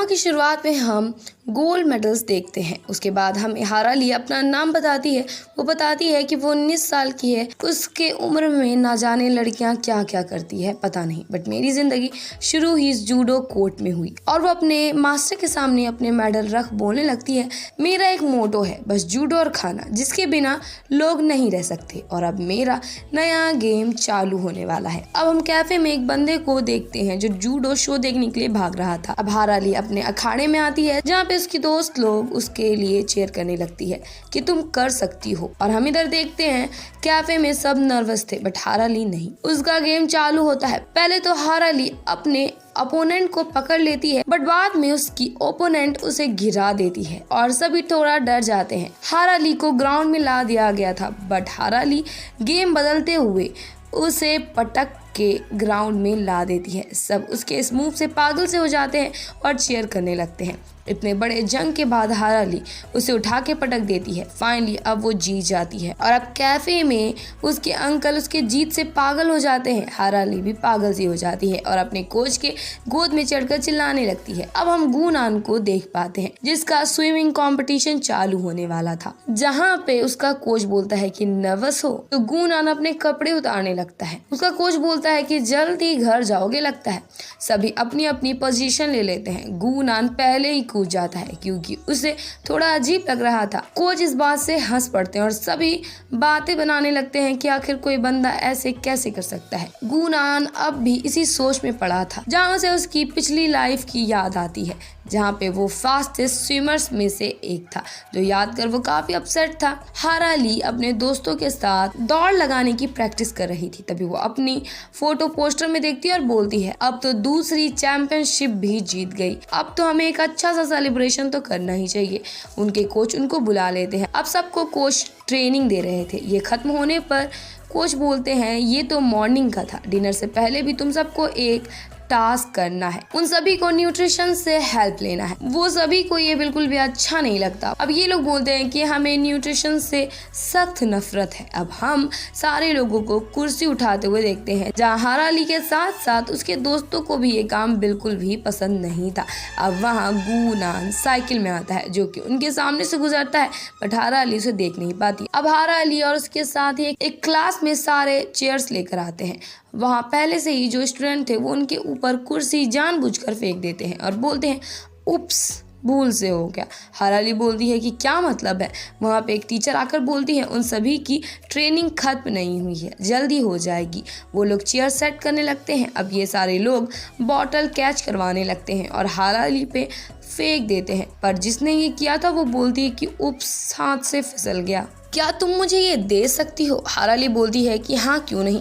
Drama की शुरुआत में हम गोल्ड मेडल्स देखते हैं। उसके बाद हमें हारा ली अपना नाम बताती है। वो बताती है कि वो 19 साल की है। उसके उम्र में ना जाने लड़कियां क्या क्या करती है पता नहीं, बट मेरी जिंदगी शुरू ही इस जूडो कोर्ट में हुई। और वो अपने मास्टर के सामने अपने मेडल रख बोलने लगती है, मेरा एक मोटो है, बस जूडो और खाना, जिसके बिना लोग नहीं रह सकते। और अब मेरा नया गेम चालू होने वाला है। अब हम कैफे में एक बंदे को देखते हैं जो जूडो शो देखने के लिए भाग रहा था। अब हारा ली अपने अखाड़े में आती है जहाँ पे उसकी दोस्त लोग उसके लिए चीयर करने लगती है कि तुम कर सकती हो। और हम इधर देखते हैं कैफे में सब नर्वस थे, बट हारा ली नहीं। उसका गेम चालू होता है। पहले तो हारा ली अपने अपोनेंट को पकड़ लेती है, बट बाद में उसकी ओपोनेंट उसे गिरा देती है और सभी थोड़ा डर जाते हैं। हारा ली को ग्राउंड में ला दिया गया था, बट हारा ली गेम बदलते हुए उसे पटक के ग्राउंड में ला देती है। सब उसके इस मूव से पागल से हो जाते हैं और चीयर करने लगते हैं। इतने बड़े जंग के बाद हारा ली उसे उठा के पटक देती है। फाइनली अब वो जीत जाती है और अब कैफे में उसके अंकल उसके जीत से पागल हो जाते हैं। हारा ली भी पागल सी हो जाती है और अपने कोच के गोद में चढ़कर चिल्लाने लगती है। अब हम गूनान को देख पाते हैं जिसका स्विमिंग कंपटीशन चालू होने वाला था, जहाँ पे उसका कोच बोलता है कि नर्वस हो, तो गूनान अपने कपड़े उतारने लगता है। उसका कोच बोलता है कि जल्दी घर जाओगे लगता है। सभी अपनी अपनी पोजीशन ले लेते हैं। गूनान पहले ही कूद जाता है क्योंकि उसे थोड़ा अजीब लग रहा था। कोच इस बात से हंस पड़ते हैं और सभी बातें बनाने लगते हैं कि आखिर कोई बंदा ऐसे कैसे कर सकता है। गूनान अब भी इसी सोच में पड़ा था जहाँ से उसकी पिछली लाइफ की याद आती है, जहाँ पे वो फास्टेस्ट स्विमर्स में से एक था, जो याद कर वो काफी अपसेट था। हारा ली अपने दोस्तों के साथ दौड़ लगाने की प्रैक्टिस कर रही थी। तभी वो अपनी फोटो पोस्टर में देखती है और बोलती है, अब तो दूसरी चैंपियनशिप भी जीत गई, अब तो हमें एक अच्छा सा सेलिब्रेशन तो करना ही चाहिए। उनके कोच उनको बुला लेते हैं। अब सबको कोच ट्रेनिंग दे रहे थे। ये खत्म होने पर कोच बोलते हैं, ये तो मॉर्निंग का था, डिनर से पहले भी तुम सबको एक टास्क करना है। उन सभी को न्यूट्रिशन से हेल्प लेना है। वो सभी को ये बिल्कुल भी अच्छा नहीं लगता। अब ये लोग बोलते हैं कि हमें न्यूट्रिशन से सख्त नफरत है। अब हम सारे लोगों को कुर्सी उठाते हुए देखते हैं, जहाँ हारा ली के साथ साथ उसके दोस्तों को भी ये काम बिल्कुल भी पसंद नहीं था। अब वहाँ गूनान साइकिल में आता है जो कि उनके सामने से गुजरता है, बट हारा ली उसे देख नहीं पाती। अब हारा ली और उसके साथ ही एक क्लास में सारे चेयर्स लेकर आते हैं। वहाँ पहले से ही जो स्टूडेंट थे वो उनके ऊपर कुर्सी जानबूझकर फेंक देते हैं और बोलते हैं, उप्स, भूल से हो गया। हारा ली बोलती है कि क्या मतलब है। वहाँ पे एक टीचर आकर बोलती है, उन सभी की ट्रेनिंग खत्म नहीं हुई है, जल्दी हो जाएगी। वो लोग चेयर सेट करने लगते हैं। अब ये सारे लोग बॉटल कैच करवाने लगते हैं और हारा ली पे फेंक देते हैं, पर जिसने ये किया था वो बोलती है कि उप्स, हाथ से फिसल गया, क्या तुम मुझे ये दे सकती हो। हारा ली बोलती है कि हाँ क्यों नहीं।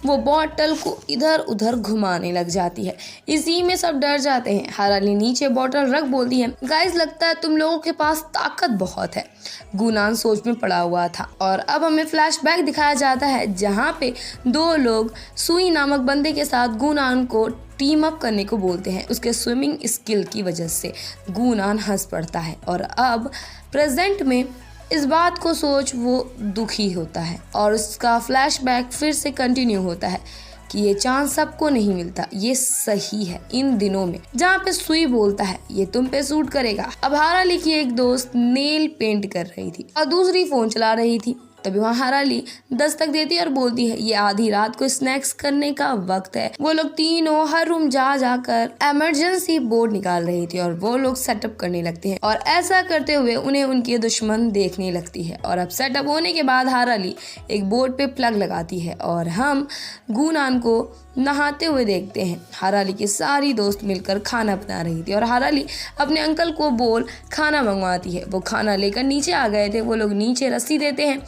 वो बॉटल को इधर उधर घुमाने लग जाती है। इसी में सब डर जाते हैं। हारा ली नीचे बॉटल रख बोलती है, गाइस लगता है तुम लोगों के पास ताकत बहुत है। गूनान सोच में पड़ा हुआ था और अब हमें फ्लैशबैक दिखाया जाता है जहाँ पे दो लोग सुई नामक बंदे के साथ गूनान को टीम अप करने को बोलते हैं। उसके स्विमिंग स्किल की वजह से गूनान हंस पड़ता है और अब प्रेजेंट में इस बात को सोच वो दुखी होता है और उसका फ्लैशबैक फिर से कंटिन्यू होता है कि ये चांस सबको नहीं मिलता, ये सही है इन दिनों में। जहाँ पे सुई बोलता है, ये तुम पे सूट करेगा। अब हारा ली की एक दोस्त नेल पेंट कर रही थी और दूसरी फोन चला रही थी। तभी वहाँ हारा ली दस्तक देती है और बोलती है, ये आधी रात को स्नैक्स करने का वक्त है। वो लोग तीनों हर रूम जा जाकर इमरजेंसी बोर्ड निकाल रही थी और वो लोग सेटअप करने लगते हैं और ऐसा करते हुए उन्हें उनके दुश्मन देखने लगती है। और अब सेटअप होने के बाद हारा ली एक बोर्ड पे प्लग लगाती है और हम गूनान को नहाते हुए देखते हैं। हारा ली की सारी दोस्त मिलकर खाना बना रही थी और हारा ली अपने अंकल को बोल खाना मंगवाती है। वो खाना लेकर नीचे आ गए थे। वो लोग नीचे रस्सी देते हैं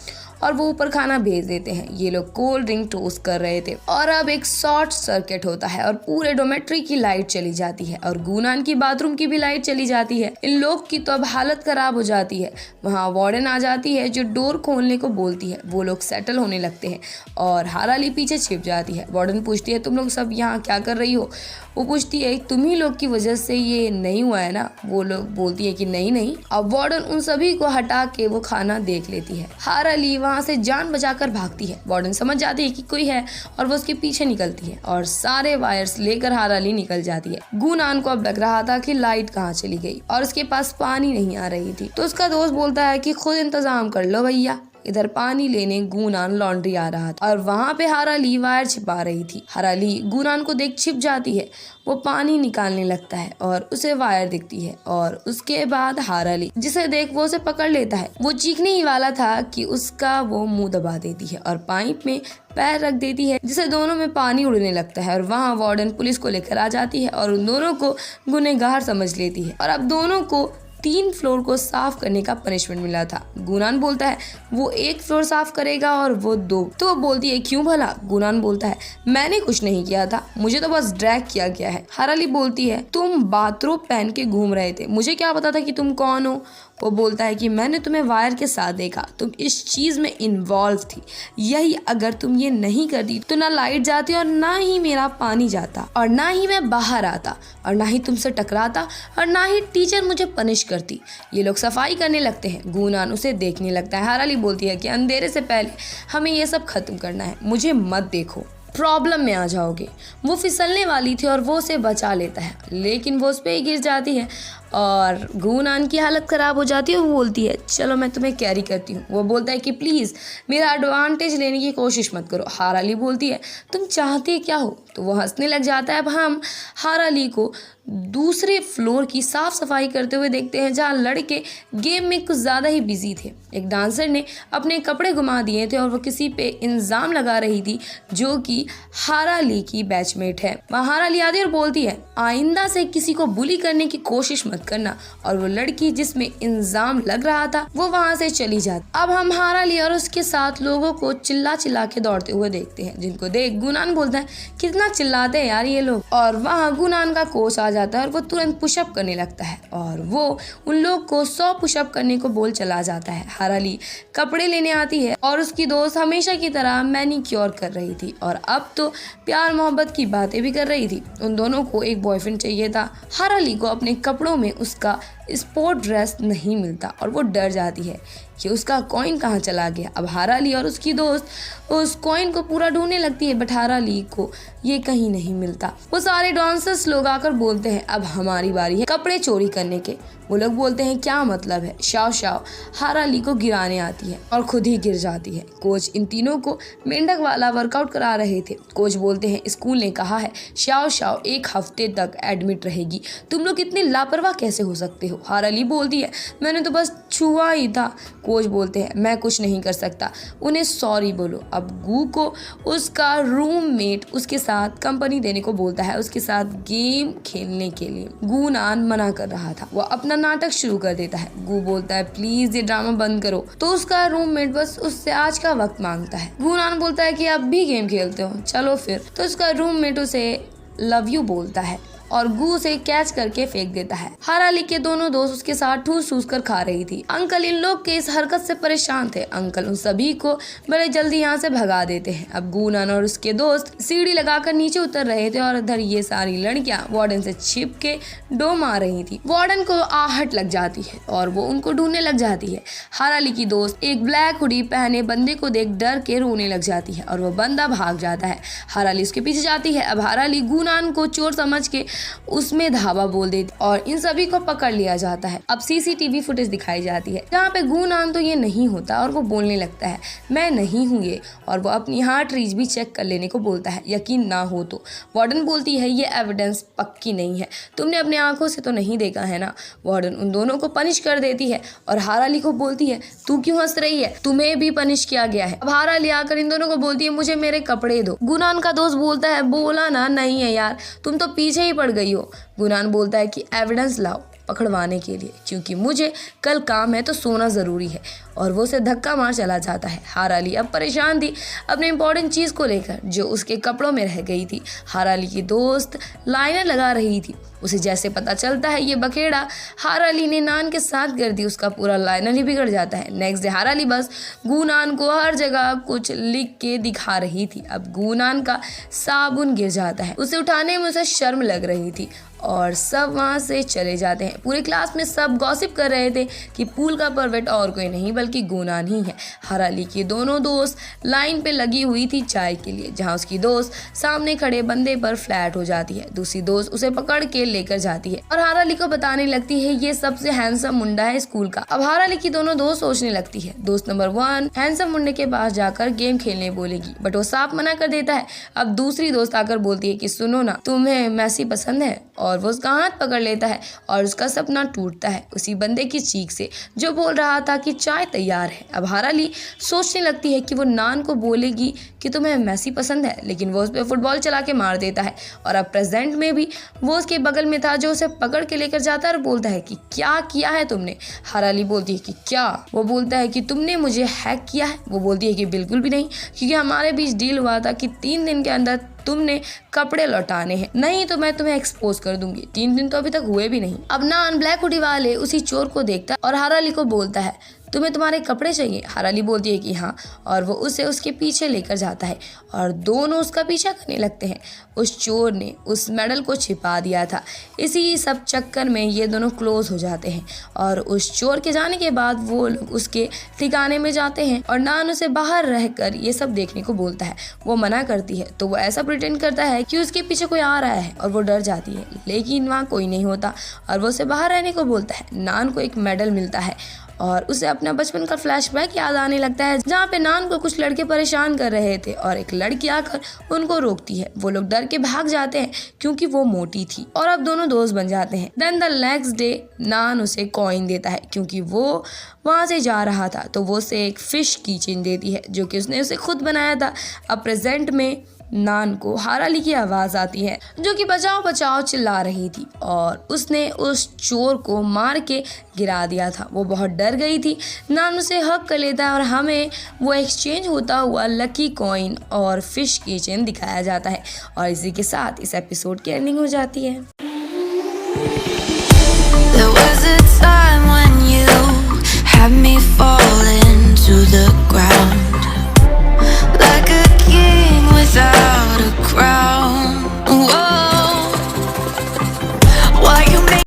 और वो ऊपर खाना भेज देते हैं। ये लोग कोल्ड ड्रिंक टोस्ट कर रहे थे और अब एक शॉर्ट सर्किट होता है और पूरे डोमेट्री की लाइट चली जाती है और गूनान की बाथरूम की भी लाइट चली जाती है। इन लोग की तो अब हालत खराब हो जाती है। वहाँ वार्डन आ जाती है जो डोर खोलने को बोलती है। वो लोग सेटल होने लगते हैं और हारा ली पीछे छिप जाती है। वार्डन पूछती है, तुम लोग सब यहाँ क्या कर रही हो। वो पूछती है, तुम्ही लोग की वजह से ये नहीं हुआ है ना। वो लोग बोलती है कि नहीं नहीं। अब वार्डन उन सभी को हटा के वो खाना देख लेती है। हारा ली वहाँ से जान बचाकर भागती है। वार्डन समझ जाती है कि कोई है और वो उसके पीछे निकलती है और सारे वायर्स लेकर हाराली निकल जाती है। गूनान को अब लग रहा था कि लाइट कहाँ चली गई और उसके पास पानी नहीं आ रही थी, तो उसका दोस्त बोलता है कि खुद इंतजाम कर लो भैया। इधर पानी लेने गूनान लॉन्ड्री आ रहा था और वहाँ पे हाराली वायर छिपा रही थी। हाराली गूनान को देख छिप जाती है। वो पानी निकालने लगता है और उसे वायर दिखती है और उसके बाद हाराली जिसे देख वो उसे पकड़ लेता है। वो चीखने ही वाला था कि उसका वो मुंह दबा देती है और पाइप में पैर रख देती है, जिससे दोनों में पानी उड़ने लगता है और वहाँ वार्डन पुलिस को लेकर आ जाती है और उन दोनों को गुनहगार समझ लेती है और अब दोनों को 3 फ्लोर को साफ करने का पनिशमेंट मिला था। गूनान बोलता है वो 1 फ्लोर साफ करेगा और वो 2। तो वो बोलती है क्यों भला? गूनान बोलता है मैंने कुछ नहीं किया था, मुझे तो बस ड्रैग किया गया है। हाराली बोलती है तुम बाथरोब पहन के घूम रहे थे, मुझे क्या पता था कि तुम कौन हो। वो बोलता है कि मैंने तुम्हें वायर के साथ देखा, तुम इस चीज में इन्वॉल्व थी। यही अगर तुम ये नहीं करती तो ना लाइट जाती और ना ही मेरा पानी जाता और ना ही मैं बाहर आता और ना ही तुमसे टकराता और ना ही टीचर मुझे पनिश करती। ये लोग सफाई करने लगते हैं। गूनान उसे देखने लगता है। हाराली बोलती है कि अंधेरे से पहले हमें ये सब खत्म करना है, मुझे मत देखो, प्रॉब्लम में आ जाओगे। वो फिसलने वाली थी और वो उसे बचा लेता है, लेकिन वो उस पर गिर जाती है और गूनान की हालत ख़राब हो जाती है। वो बोलती है चलो मैं तुम्हें कैरी करती हूँ। वो बोलता है कि प्लीज़ मेरा एडवांटेज लेने की कोशिश मत करो। हाराली बोलती है तुम चाहते क्या हो? तो वो हंसने लग जाता है। अब हम हाराली को दूसरे फ्लोर की साफ सफाई करते हुए देखते हैं, जहाँ लड़के गेम में कुछ ज़्यादा ही बिजी थे। एक डांसर ने अपने कपड़े घुमा दिए थे और वो किसी पे इल्ज़ाम लगा रही थी जो कि हाराली की बैचमेट है। वहाँ हाराली आती है और बोलती है आइंदा से किसी को बुली करने की कोशिश मत करना, और वो लड़की जिसमें इल्जाम लग रहा था वो वहाँ से चली जाती। अब हम हाराली और उसके साथ लोगों को चिल्ला चिल्ला के दौड़ते हुए देखते हैं, जिनको देख गूनान बोलता है कितना चिल्लाते हैं यार ये लोग। और वहाँ गूनान का कोच आ जाता है और वो तुरंत पुशअप करने लगता है और वो उन लोग को 100 पुशअप करने को बोल चला जाता है। हाराली कपड़े लेने आती है और उसकी दोस्त हमेशा की तरह मैनिक्योर कर रही थी और अब तो प्यार मोहब्बत की बातें भी कर रही थी। उन दोनों को एक बॉयफ्रेंड चाहिए था। हाराली को अपने कपड़ों में उसका स्पोर्ट ड्रेस नहीं मिलता और वो डर जाती है कि उसका कॉइन कहाँ चला गया। अब हाराली और उसकी दोस्त उस कॉइन को पूरा ढूंढने लगती है, बट हाराली को ये कहीं नहीं मिलता। वो सारे डांसर्स लोग आकर बोलते हैं अब हमारी बारी है कपड़े चोरी करने के। वो लोग बोलते हैं क्या मतलब है? शाओ शाओ हाराली को गिराने आती है और खुद ही गिर जाती है। कोच इन तीनों को मेंढक वाला वर्कआउट करा रहे थे। कोच बोलते हैं स्कूल ने कहा है शाओ शाओ 1 हफ्ते तक एडमिट रहेगी, तुम लोग इतने लापरवाह कैसे हो सकते हो? हाराली बोलती है मैंने तो बस छुआ ही था। कोच बोलते हैं मैं कुछ नहीं कर सकता, उन्हें सॉरी बोलो। अब गू को उसका रूममेट उसके साथ कंपनी देने को बोलता है, उसके साथ गेम खेलने के लिए। गूनान मना कर रहा था, वो अपना नाटक शुरू कर देता है। गू बोलता है प्लीज ये ड्रामा बंद करो, तो उसका रूममेट बस उससे आज का वक्त मांगता है। गूनान बोलता है कि अब भी गेम खेलते हो, चलो फिर। तो उसका रूममेट उसे लव यू बोलता है और गू उसे कैच करके फेंक देता है। हाराली के दोनों दोस्त उसके साथ ठूस ठूस कर खा रही थी। अंकल इन लोग के इस हरकत से परेशान थे। अंकल उन सभी को बड़े जल्दी यहाँ से भगा देते हैं। अब गूनान और उसके दोस्त सीढ़ी लगाकर नीचे उतर रहे थे और इधर ये सारी लड़कियां वार्डन से छिप के डो मार रही थी। वार्डन को आहट लग जाती है और वो उनको ढूंढने लग जाती है। हाराली की दोस्त एक ब्लैक हुडी पहने बंदे को देख डर के रोने लग जाती है और वो बंदा भाग जाता है। हाराली उसके पीछे जाती है। अब हाराली गूनान को चोर समझ के उसमें धावा बोल देती और इन सभी को पकड़ लिया जाता है। अब सीसीटीवी फुटेज दिखाई जाती है जहाँ पे गूनान तो ये नहीं होता और वो बोलने लगता है मैं नहीं हूँ ये, और वो अपनी हार्ट रीच भी चेक कर लेने को बोलता है यकीन ना हो तो। वार्डन बोलती है ये एविडेंस पक्की नहीं है, तुमने अपनी आंखों से तो नहीं देखा है ना। वार्डन उन दोनों को पनिश कर देती है और हाराली को बोलती है तू क्यों हंस रही है, तुम्हें भी पनिश किया गया है। अब हाराली आकर इन दोनों को बोलती है मुझे मेरे कपड़े दो। गूनान का दोस्त बोलता है बोला ना नहीं है यार, तुम तो पीछे ही पड़ गई हो। गूनान बोलता है कि एविडेंस लाओ पकड़वाने के लिए, क्योंकि मुझे कल काम है तो सोना ज़रूरी है, और वो उसे धक्का मार चला जाता है। हाराली अब परेशान थी अपने इंपॉर्टेंट चीज़ को लेकर जो उसके कपड़ों में रह गई थी। हाराली की दोस्त लाइनर लगा रही थी उसे जैसे पता चलता है ये बखेड़ा हारा अली ने नान के साथ कर दी, उसका पूरा लाइनर ही बिगड़ जाता है। नेक्स्ट डे हारा अली बस गूनान को हर जगह कुछ लिख के दिखा रही थी। अब गूनान का साबुन गिर जाता है, उसे उठाने में उसे शर्म लग रही थी और सब वहाँ से चले जाते हैं। पूरे क्लास में सब गॉसिप कर रहे थे कि पूल का परवेट और कोई नहीं बल्कि गूनान ही है। हारा अली की दोनों दोस्त लाइन पे लगी हुई थी चाय के लिए, जहाँ उसकी दोस्त सामने खड़े बंदे पर फ्लैट हो जाती है। दूसरी दोस्त उसे पकड़ के लेकर जाती है और हारा अली को बताने लगती है ये सबसे हैंडसम मुंडा है स्कूल का। अब हारा अली की दोनों दोस्त सोचने लगती है दोस्त नंबर 1 हैंडसम मुंडे के पास जाकर गेम खेलने बोलेगी, बट वो साफ मना कर देता है। अब दूसरी दोस्त आकर बोलती है कि सुनो ना, तुम्हें मैसी पसंद है, और वो उसका हाथ पकड़ लेता है और उसका सपना टूटता है उसी बंदे की चीख से जो बोल रहा था कि चाय तैयार है। अब हारा अली सोचने लगती है कि वो नान को बोलेगी कि तुम्हें मैसी पसंद है, लेकिन वो उस पर फुटबॉल चला के मार देता है। और अब प्रेजेंट में भी वो उसके बगल में था जो उसे पकड़ के लेकर जाता है और बोलता है कि क्या किया है तुमने। हारा अली बोलती है कि क्या? वो बोलता है कि तुमने मुझे हैक किया है। वो बोलती है कि बिल्कुल भी नहीं, क्योंकि हमारे बीच डील हुआ था कि 3 दिन के अंदर तुमने कपड़े लौटाने हैं, नहीं तो मैं तुम्हें एक्सपोज कर दूंगी। 3 दिन तो अभी तक हुए भी नहीं। अब नान ब्लैक हुडी वाले उसी चोर को देखता है और हारा अली को बोलता है तुम्हें तुम्हारे कपड़े चाहिए। हारा अली बोलती है कि हाँ, और वो उसे उसके पीछे लेकर जाता है और दोनों उसका पीछा करने लगते हैं। उस चोर ने उस मेडल को छिपा दिया था, इसी सब चक्कर में ये दोनों क्लोज हो जाते हैं। और उस चोर के जाने के बाद वो लोग उसके ठिकाने में जाते हैं और नान उसे बाहर रहकर ये सब देखने को बोलता है। वो मना करती है तो वो ऐसा प्रिटेंड करता है कि उसके पीछे कोई आ रहा है और वो डर जाती है, लेकिन वहाँ कोई नहीं होता और वो उसे बाहर रहने को बोलता है। नान को एक मेडल मिलता है और उसे अपना बचपन का फ्लैशबैक याद आने लगता है, जहाँ पे नान को कुछ लड़के परेशान कर रहे थे और एक लड़की आकर उनको रोकती है। वो लोग डर के भाग जाते हैं क्योंकि वो मोटी थी और अब दोनों दोस्त बन जाते हैं। देन द नेक्स्ट डे नान उसे कॉइन देता है क्योंकि वो वहाँ से जा रहा था, तो वो उसे एक फिश कीचेन देती है जो कि उसने उसे खुद बनाया था। अब प्रेजेंट में नान को हारा अली की आवाज़ आती है जो कि बचाओ बचाओ चिल्ला रही थी और उसने उस चोर को मार के गिरा दिया था। वो बहुत डर गई थी। नान उसे हक कर लेता है और हमें वो एक्सचेंज होता हुआ लकी कॉइन और फिश किचन दिखाया जाता है और इसी के साथ इस एपिसोड की एंडिंग हो जाती है।